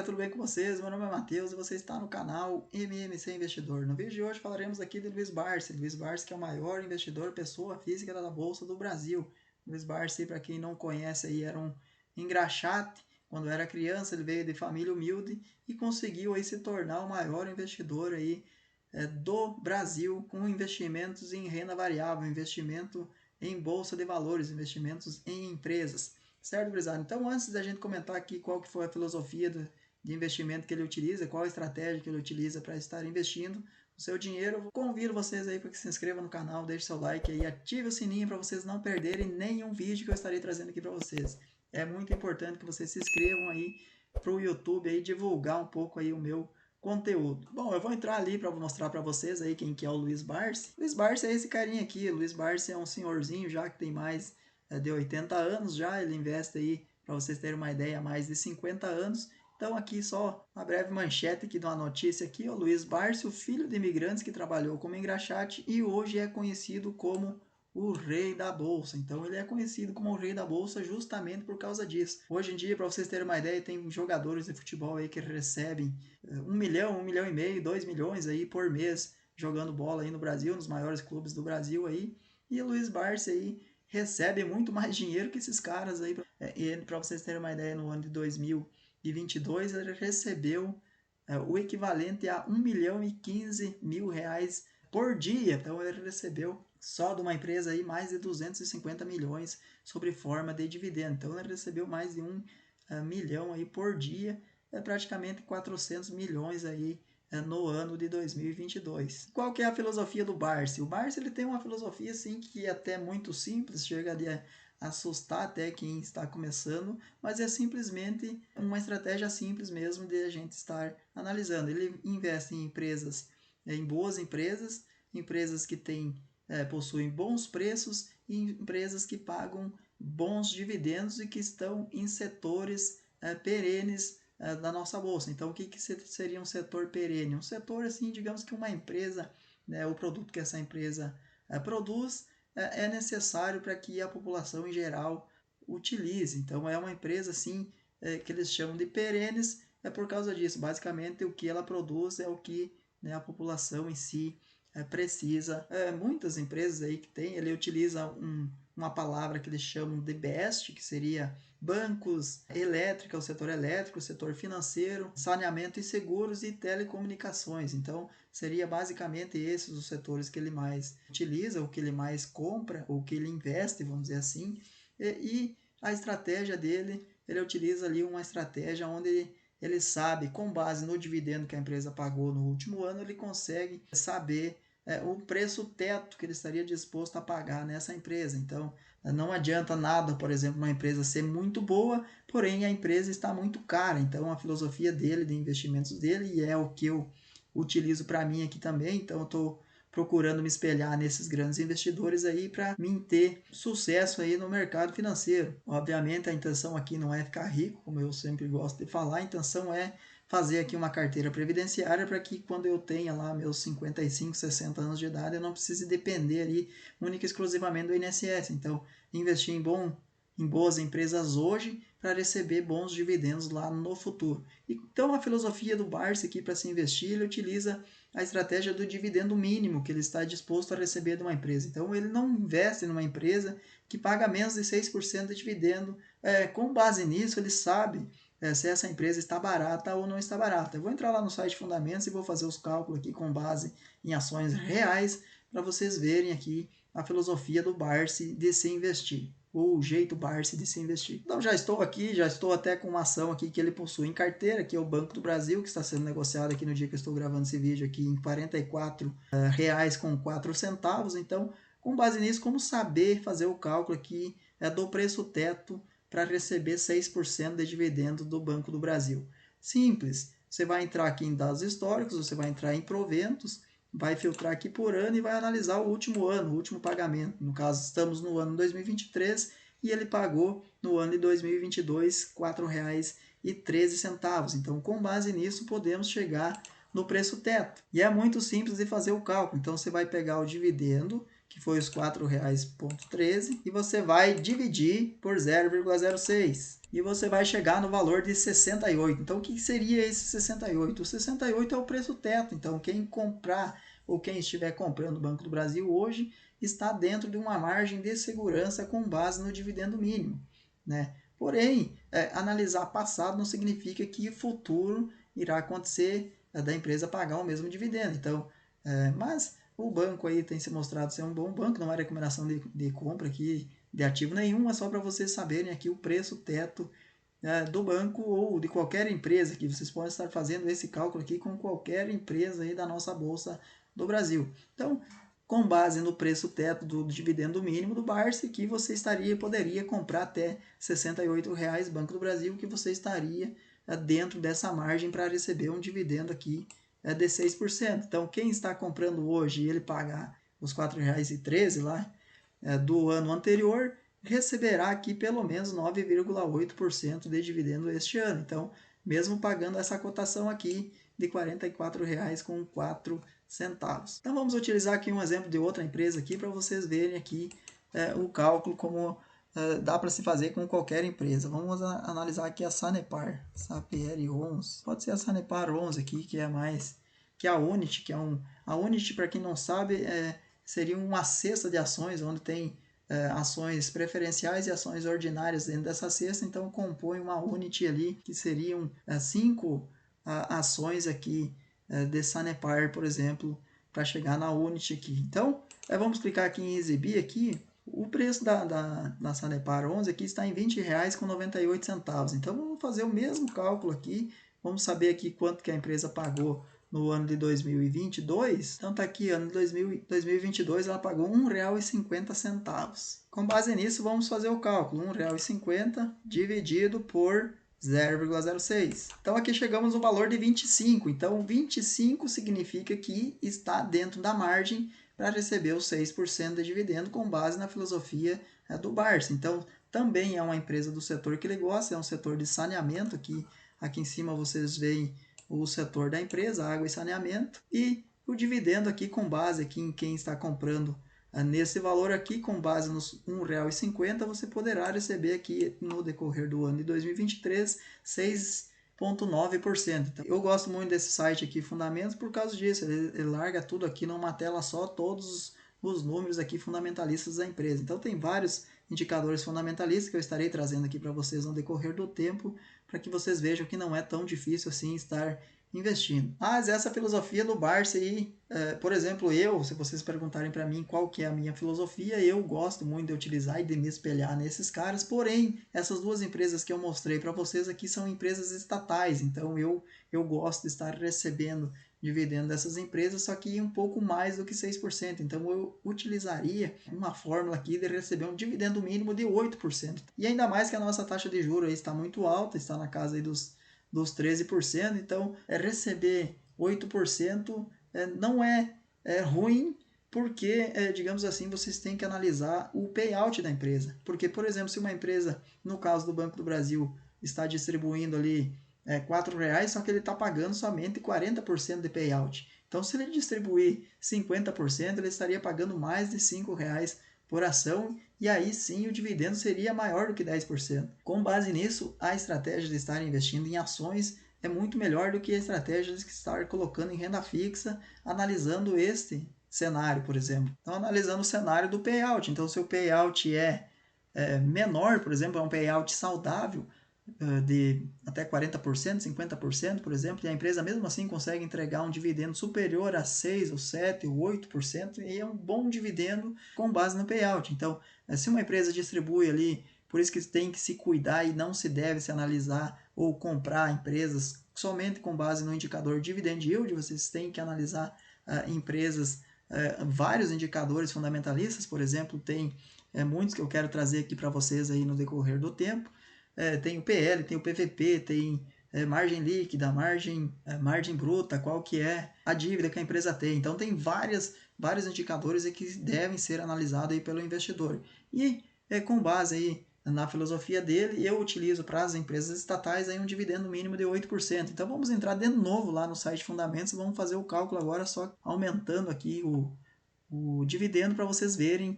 galera, tudo bem com vocês? Meu nome é Matheus e você está no canal MMC Investidor. No vídeo de hoje falaremos aqui de Luiz Barsi. Luiz Barsi, que é o maior investidor pessoa física da Bolsa do Brasil. Luiz Barsi, para quem não conhece, aí era um engraxate. Quando era criança, ele veio de família humilde e conseguiu aí se tornar o maior investidor aí do Brasil, com investimentos em renda variável, investimento em bolsa de valores, investimentos em empresas. Certo, gurizada? Então, antes da gente comentar aqui qual que foi a filosofia de investimento que ele utiliza, qual a estratégia que ele utiliza para estar investindo o seu dinheiro, eu convido vocês aí para que se inscrevam no canal, deixe seu like aí, ative o sininho para vocês não perderem nenhum vídeo que eu estarei trazendo aqui para vocês. É muito importante que vocês se inscrevam aí para o YouTube aí divulgar um pouco aí o meu conteúdo. Bom, eu vou entrar ali para mostrar para vocês aí quem que é o Luiz Barsi. Luiz Barsi é esse carinha aqui. O Luiz Barsi é um senhorzinho já que tem mais de 80 anos já. Ele investe aí, para vocês terem uma ideia, há mais de 50 anos. Então aqui só uma breve manchete aqui de uma notícia aqui. O Luiz Barsi, o filho de imigrantes que trabalhou como engraxate e hoje é conhecido como o rei da bolsa. Então ele é conhecido como o rei da bolsa justamente por causa disso. Hoje em dia, para vocês terem uma ideia, tem jogadores de futebol aí que recebem 1 milhão, 1,5 milhão, 2 milhões aí por mês jogando bola aí no Brasil, nos maiores clubes do Brasil aí. E o Luiz Barsi aí recebe muito mais dinheiro que esses caras aí. Para vocês terem uma ideia, no ano de 2022 ele recebeu o equivalente a 1 milhão e 15 mil reais por dia. Então ele recebeu só de uma empresa aí mais de 250 milhões sob forma de dividendo. Então ele recebeu mais de 1 milhão aí por dia, praticamente 400 milhões aí no ano de 2022. Qual que é a filosofia do Barsi? O Barsi ele tem uma filosofia assim que é até muito simples, chega a assustar até quem está começando, mas é simplesmente uma estratégia simples mesmo de a gente estar analisando. Ele investe em empresas, em boas empresas, empresas que possuem bons preços e empresas que pagam bons dividendos e que estão em setores perenes da nossa bolsa. Então, o que seria um setor perene? Um setor, assim, digamos que uma empresa, né, o produto que essa empresa produz é necessário para que a população em geral utilize. Então, é uma empresa, assim, que eles chamam de perenes, é por causa disso. Basicamente, o que ela produz é o que, né, a população em si precisa. Muitas empresas aí que tem, ele utiliza uma palavra que eles chamam de BEST, que seria bancos, elétrica, o setor elétrico, o setor financeiro, saneamento e seguros e telecomunicações. Então, seria basicamente esses os setores que ele mais utiliza, o que ele mais compra, o que ele investe, vamos dizer assim. E a estratégia dele, ele utiliza ali uma estratégia onde ele sabe, com base no dividendo que a empresa pagou no último ano, ele consegue saber o preço teto que ele estaria disposto a pagar nessa empresa. Então, não adianta nada, por exemplo, uma empresa ser muito boa, porém a empresa está muito cara. Então, a filosofia dele, de investimentos dele, e é o que eu utilizo para mim aqui também. Então, eu estou procurando me espelhar nesses grandes investidores aí para mim ter sucesso aí no mercado financeiro. Obviamente, a intenção aqui não é ficar rico, como eu sempre gosto de falar, a intenção é fazer aqui uma carteira previdenciária para que quando eu tenha lá meus 55, 60 anos de idade, eu não precise depender ali única e exclusivamente do INSS. Então, investir em boas empresas hoje para receber bons dividendos lá no futuro. Então, a filosofia do Barsi aqui para se investir, ele utiliza a estratégia do dividendo mínimo que ele está disposto a receber de uma empresa. Então, ele não investe numa empresa que paga menos de 6% de dividendo. Com base nisso, ele sabe se essa empresa está barata ou não está barata. Eu vou entrar lá no site Fundamentos e vou fazer os cálculos aqui com base em ações reais para vocês verem aqui a filosofia do Barsi de se investir, ou o jeito Barsi de se investir. Então já estou aqui, já estou até com uma ação aqui que ele possui em carteira, que é o Banco do Brasil, que está sendo negociado aqui no dia que eu estou gravando esse vídeo aqui em R$ 44,04. Então, com base nisso, como saber fazer o cálculo aqui do preço teto para receber 6% de dividendo do Banco do Brasil? Simples. Você vai entrar aqui em dados históricos, você vai entrar em proventos, vai filtrar aqui por ano e vai analisar o último ano, o último pagamento. No caso, estamos no ano 2023 e ele pagou no ano de 2022 R$ 4,13. Então, com base nisso, podemos chegar no preço teto. E é muito simples de fazer o cálculo. Então, você vai pegar o dividendo que foi os R$ 4,13, e você vai dividir por 0,06. E você vai chegar no valor de 68. Então, o que seria esse 68? O 68 é o preço teto. Então, quem comprar ou quem estiver comprando o Banco do Brasil hoje está dentro de uma margem de segurança com base no dividendo mínimo, né? Porém, analisar passado não significa que futuro irá acontecer da empresa pagar o mesmo dividendo. Então, mas o banco aí tem se mostrado ser um bom banco, não é recomendação de compra aqui de ativo nenhum, é só para vocês saberem aqui o preço teto do banco ou de qualquer empresa, que vocês podem estar fazendo esse cálculo aqui com qualquer empresa aí da nossa Bolsa do Brasil. Então, com base no preço teto do dividendo mínimo do Barsi, que você poderia comprar até R$ 68,00 Banco do Brasil, que você estaria dentro dessa margem para receber um dividendo aqui de 6%. Então, quem está comprando hoje e ele pagar os R$ 4,13 lá do ano anterior, receberá aqui pelo menos 9,8% de dividendo este ano. Então, mesmo pagando essa cotação aqui de R$ 44,04. Então, vamos utilizar aqui um exemplo de outra empresa aqui para vocês verem aqui o cálculo como dá para se fazer com qualquer empresa. Vamos analisar aqui a Sanepar, SAPR 11. Pode ser a Sanepar 11 aqui, que é mais que a Unity, que é a Unity, para quem não sabe, seria uma cesta de ações onde tem ações preferenciais e ações ordinárias dentro dessa cesta. Então, compõe uma Unity ali que seriam 5 ações aqui de Sanepar, por exemplo, para chegar na Unity aqui. Então, vamos clicar aqui em exibir aqui. O preço da Sanepar 11 aqui está em R$ 20,98. Então, vamos fazer o mesmo cálculo aqui. Vamos saber aqui quanto que a empresa pagou no ano de 2022. Então, está aqui, ano de 2022, ela pagou R$ 1,50. Com base nisso, vamos fazer o cálculo. R$ 1,50 dividido por 0,06. Então, aqui chegamos no valor de 25. Então, 25 significa que está dentro da margem para receber os 6% de dividendo com base na filosofia do Barsi. Então, também é uma empresa do setor que ele gosta, é um setor de saneamento. Aqui em cima vocês veem o setor da empresa, água e saneamento. E o dividendo aqui com base aqui em quem está comprando nesse valor aqui, com base nos R$ 1,50, você poderá receber aqui no decorrer do ano de 2023, 6,9%. Então, eu gosto muito desse site aqui, Fundamentos, por causa disso. Ele larga tudo aqui numa tela só, todos os números aqui fundamentalistas da empresa. Então, tem vários indicadores fundamentalistas que eu estarei trazendo aqui para vocês no decorrer do tempo, para que vocês vejam que não é tão difícil assim estar investindo. Mas essa filosofia do Barsi aí, por exemplo, se vocês perguntarem para mim qual que é a minha filosofia, eu gosto muito de utilizar e de me espelhar nesses caras, porém, essas duas empresas que eu mostrei para vocês aqui são empresas estatais, então eu gosto de estar recebendo dividendo dessas empresas, só que um pouco mais do que 6%. Então, eu utilizaria uma fórmula aqui de receber um dividendo mínimo de 8%. E ainda mais que a nossa taxa de juros aí está muito alta, está na casa aí dos 13%, então receber 8% não é ruim, porque, digamos assim, vocês têm que analisar o payout da empresa. Porque, por exemplo, se uma empresa, no caso do Banco do Brasil, está distribuindo ali R$ 4,00, só que ele está pagando somente 40% de payout. Então, se ele distribuir 50%, ele estaria pagando mais de R$ 5,00 por ação, e aí sim o dividendo seria maior do que 10%. Com base nisso, a estratégia de estar investindo em ações é muito melhor do que a estratégia de estar colocando em renda fixa, analisando este cenário, por exemplo. Então, analisando o cenário do payout. Então, se o payout é menor, por exemplo, é um payout saudável, de até 40%, 50%, por exemplo, e a empresa mesmo assim consegue entregar um dividendo superior a 6%, ou 7%, ou 8%, e é um bom dividendo com base no payout. Então, se uma empresa distribui ali, por isso que tem que se cuidar e não se deve se analisar ou comprar empresas somente com base no indicador dividend yield, vocês têm que analisar empresas, vários indicadores fundamentalistas, por exemplo, tem muitos que eu quero trazer aqui para vocês aí no decorrer do tempo. Tem o PL, tem o PVP, tem margem líquida, margem bruta, qual que é a dívida que a empresa tem. Então, tem vários indicadores que devem ser analisados aí pelo investidor. E, com base aí na filosofia dele, eu utilizo para as empresas estatais aí um dividendo mínimo de 8%. Então, vamos entrar de novo lá no site Fundamentos e vamos fazer o cálculo agora, só aumentando aqui o dividendo para vocês verem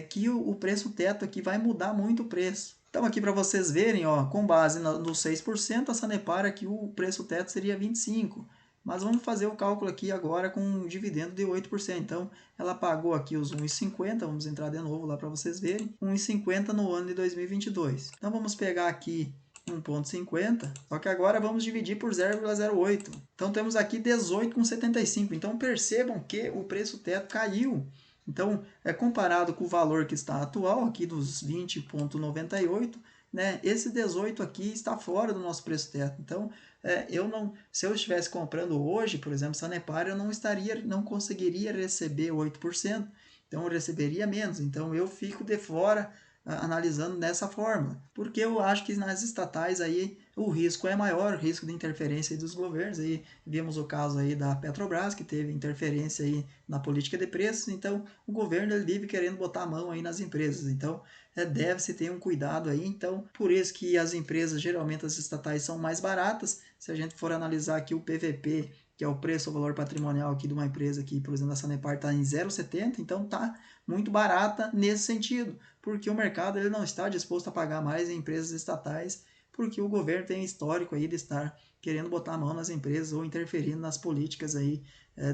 que o preço teto aqui vai mudar muito o preço. Então aqui para vocês verem, ó, com base no 6%, a Sanepar aqui o preço teto seria 25%. Mas vamos fazer o cálculo aqui agora com um dividendo de 8%. Então, ela pagou aqui os 1,50, vamos entrar de novo lá para vocês verem, 1,50 no ano de 2022. Então, vamos pegar aqui 1,50, só que agora vamos dividir por 0,08. Então, temos aqui 18,75. Então, percebam que o preço teto caiu. Então, comparado com o valor que está atual, aqui dos 20,98, né, esse 18 aqui está fora do nosso preço teto. Então, se eu estivesse comprando hoje, por exemplo, Sanepar, eu não conseguiria receber 8%. Então, eu receberia menos. Então, eu fico de fora analisando dessa forma, porque eu acho que nas estatais aí o risco é maior, o risco de interferência dos governos. Aí vimos o caso aí da Petrobras, que teve interferência aí na política de preços. Então o governo ele vive querendo botar a mão aí nas empresas. Então deve-se ter um cuidado aí. Então por isso que as empresas, geralmente as estatais, são mais baratas. Se a gente for analisar aqui o PVP, que é o preço ou valor patrimonial aqui de uma empresa que, por exemplo, a Sanepar está em 0,70, então está muito barata nesse sentido, porque o mercado ele não está disposto a pagar mais em empresas estatais, porque o governo tem histórico aí de estar querendo botar a mão nas empresas ou interferindo nas políticas aí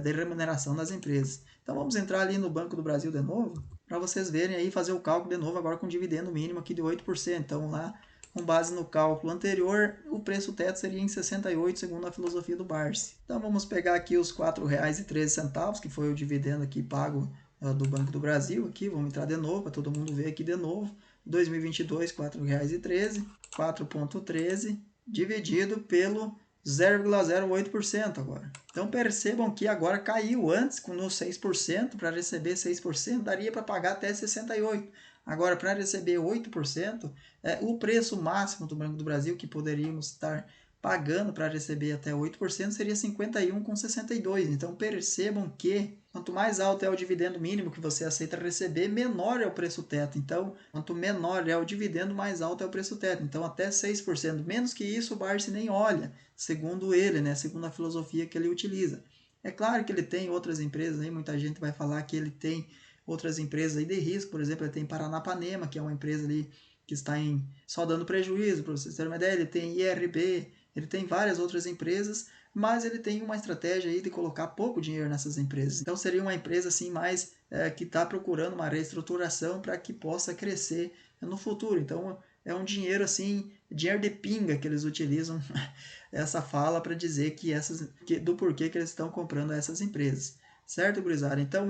de remuneração das empresas. Então vamos entrar ali no Banco do Brasil de novo, para vocês verem aí, fazer o cálculo de novo agora com dividendo mínimo aqui de 8%. Então lá, com base no cálculo anterior, o preço teto seria em 68, segundo a filosofia do Barsi. Então vamos pegar aqui os R$ 4,13, que foi o dividendo aqui pago do Banco do Brasil. Aqui, vamos entrar de novo, para todo mundo ver aqui de novo. 2022, R$ 4,13, 4,13 dividido pelo 0,08% agora. Então percebam que agora caiu antes com no 6%, para receber 6% daria para pagar até 68. Agora, para receber 8%, o preço máximo do Banco do Brasil que poderíamos estar pagando para receber até 8% seria 51,62. Então percebam que quanto mais alto é o dividendo mínimo que você aceita receber, menor é o preço teto. Então, quanto menor é o dividendo, mais alto é o preço teto. Então, até 6%. Menos que isso, o Barsi nem olha, segundo ele, né? Segundo a filosofia que ele utiliza. É claro que ele tem outras empresas, aí muita gente vai falar que ele tem outras empresas aí de risco. Por exemplo, ele tem Paranapanema, que é uma empresa ali que está só dando prejuízo, para vocês terem uma ideia. Ele tem IRB, ele tem várias outras empresas, mas ele tem uma estratégia aí de colocar pouco dinheiro nessas empresas. Então seria uma empresa assim mais que está procurando uma reestruturação para que possa crescer no futuro. Então é um dinheiro assim, dinheiro de pinga que eles utilizam essa fala para dizer do porquê que eles estão comprando essas empresas. Certo, gurizada? Então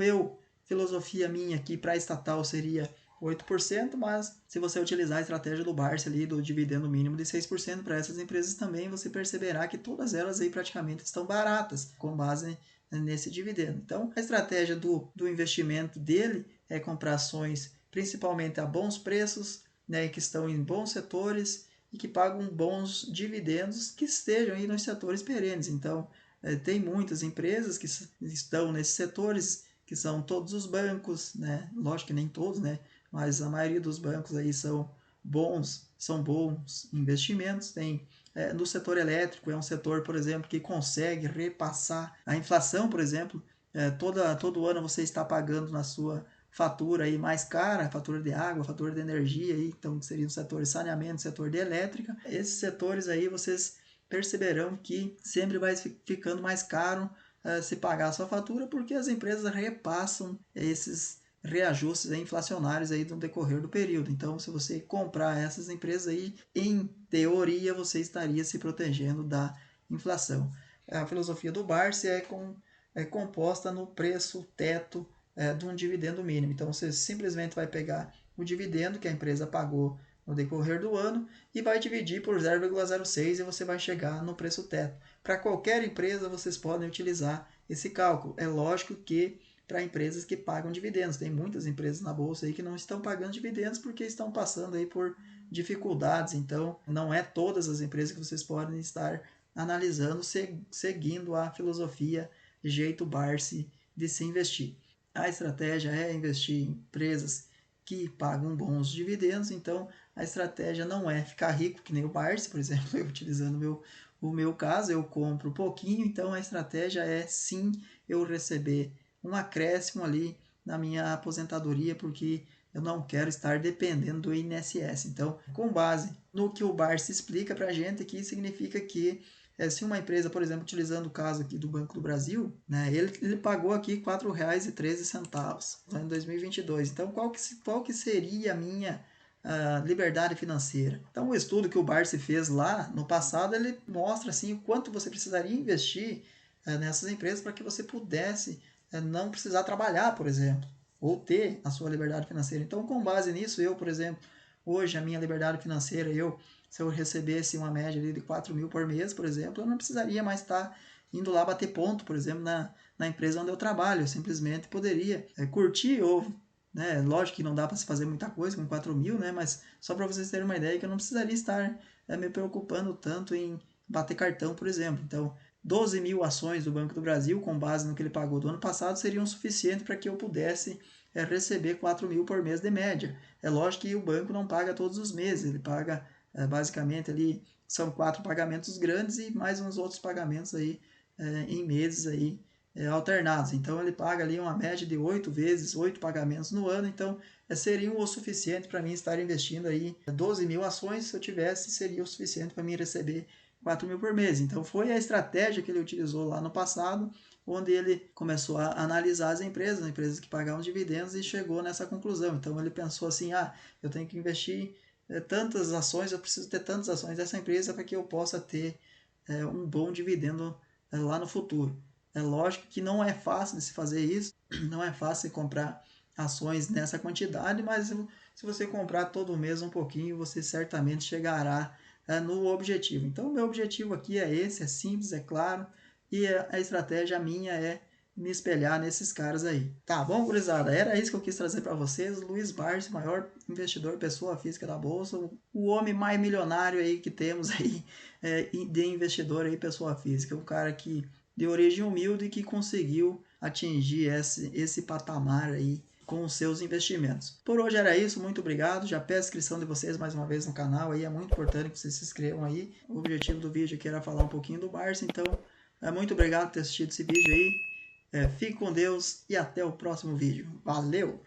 filosofia minha aqui para estatal seria 8%, mas se você utilizar a estratégia do Barsi ali, do dividendo mínimo de 6% para essas empresas também, você perceberá que todas elas aí praticamente estão baratas, com base nesse dividendo. Então, a estratégia do investimento dele é comprar ações principalmente a bons preços, né, que estão em bons setores e que pagam bons dividendos que estejam aí nos setores perenes. Então, tem muitas empresas que estão nesses setores, que são todos os bancos, né? Lógico que nem todos, né? Mas a maioria dos bancos aí são bons investimentos. Tem no setor elétrico, é um setor, por exemplo, que consegue repassar a inflação, por exemplo. Todo ano você está pagando na sua fatura aí mais cara, fatura de água, fatura de energia, aí, então seria o setor de saneamento, setor de elétrica. Esses setores aí vocês perceberão que sempre vai ficando mais caro se pagar a sua fatura, porque as empresas repassam esses reajustes inflacionários aí no decorrer do período. Então, se você comprar essas empresas aí, em teoria, você estaria se protegendo da inflação. A filosofia do Barsi é composta no preço teto de um dividendo mínimo. Então, você simplesmente vai pegar o dividendo que a empresa pagou no decorrer do ano e vai dividir por 0,06 e você vai chegar no preço teto. Para qualquer empresa, vocês podem utilizar esse cálculo. É lógico que para empresas que pagam dividendos. Tem muitas empresas na bolsa aí que não estão pagando dividendos porque estão passando aí por dificuldades. Então, não é todas as empresas que vocês podem estar analisando seguindo a filosofia jeito Barsi de se investir. A estratégia é investir em empresas que pagam bons dividendos. Então, a estratégia não é ficar rico, que nem o Barsi, por exemplo, eu utilizando o meu caso, eu compro pouquinho. Então, a estratégia é sim eu receber um acréscimo ali na minha aposentadoria, porque eu não quero estar dependendo do INSS. Então, com base no que o Barsi explica para a gente, aqui significa que se uma empresa, por exemplo, utilizando o caso aqui do Banco do Brasil, né, ele pagou aqui R$ 4,13 em 2022. Então, qual que seria a minha liberdade financeira? Então, o estudo que o Barsi fez lá no passado, ele mostra assim, o quanto você precisaria investir nessas empresas para que você pudesse não precisar trabalhar, por exemplo, ou ter a sua liberdade financeira. Então, com base nisso, eu, por exemplo, hoje a minha liberdade financeira, se eu recebesse uma média de 4 mil por mês, por exemplo, eu não precisaria mais estar indo lá bater ponto, por exemplo, na empresa onde eu trabalho. Eu simplesmente poderia curtir ou, né, lógico que não dá para se fazer muita coisa com 4 mil, né, mas só para vocês terem uma ideia que eu não precisaria estar me preocupando tanto em bater cartão, por exemplo. Então, 12 mil ações do Banco do Brasil, com base no que ele pagou do ano passado, seriam suficientes para que eu pudesse receber 4 mil por mês de média. É lógico que o banco não paga todos os meses, ele paga basicamente ali, são 4 pagamentos grandes e mais uns outros pagamentos aí em meses aí alternados. Então ele paga ali uma média de 8 vezes, 8 pagamentos no ano, então seria o suficiente para mim estar investindo aí 12 mil ações, se eu tivesse, seria o suficiente para mim receber 4 mil por mês. Então foi a estratégia que ele utilizou lá no passado, onde ele começou a analisar as empresas que pagavam dividendos e chegou nessa conclusão. Então ele pensou assim, eu tenho que investir tantas ações, eu preciso ter tantas ações dessa empresa para que eu possa ter um bom dividendo lá no futuro. É lógico que não é fácil de se fazer isso, não é fácil comprar ações nessa quantidade, mas se você comprar todo mês um pouquinho, você certamente chegará no objetivo. Então, o meu objetivo aqui é esse, é simples, é claro, e a estratégia minha é me espelhar nesses caras aí. Tá bom, gurizada? Era isso que eu quis trazer para vocês. Luiz Barsi, maior investidor, pessoa física da Bolsa, o homem mais milionário aí que temos aí de investidor aí, pessoa física. Um cara que de origem humilde que conseguiu atingir esse patamar aí com os seus investimentos. Por hoje era isso, muito obrigado. Já peço a inscrição de vocês mais uma vez no canal aí, é muito importante que vocês se inscrevam aí. O objetivo do vídeo aqui era falar um pouquinho do Barça, então muito obrigado por ter assistido esse vídeo aí. Fique com Deus e até o próximo vídeo. Valeu!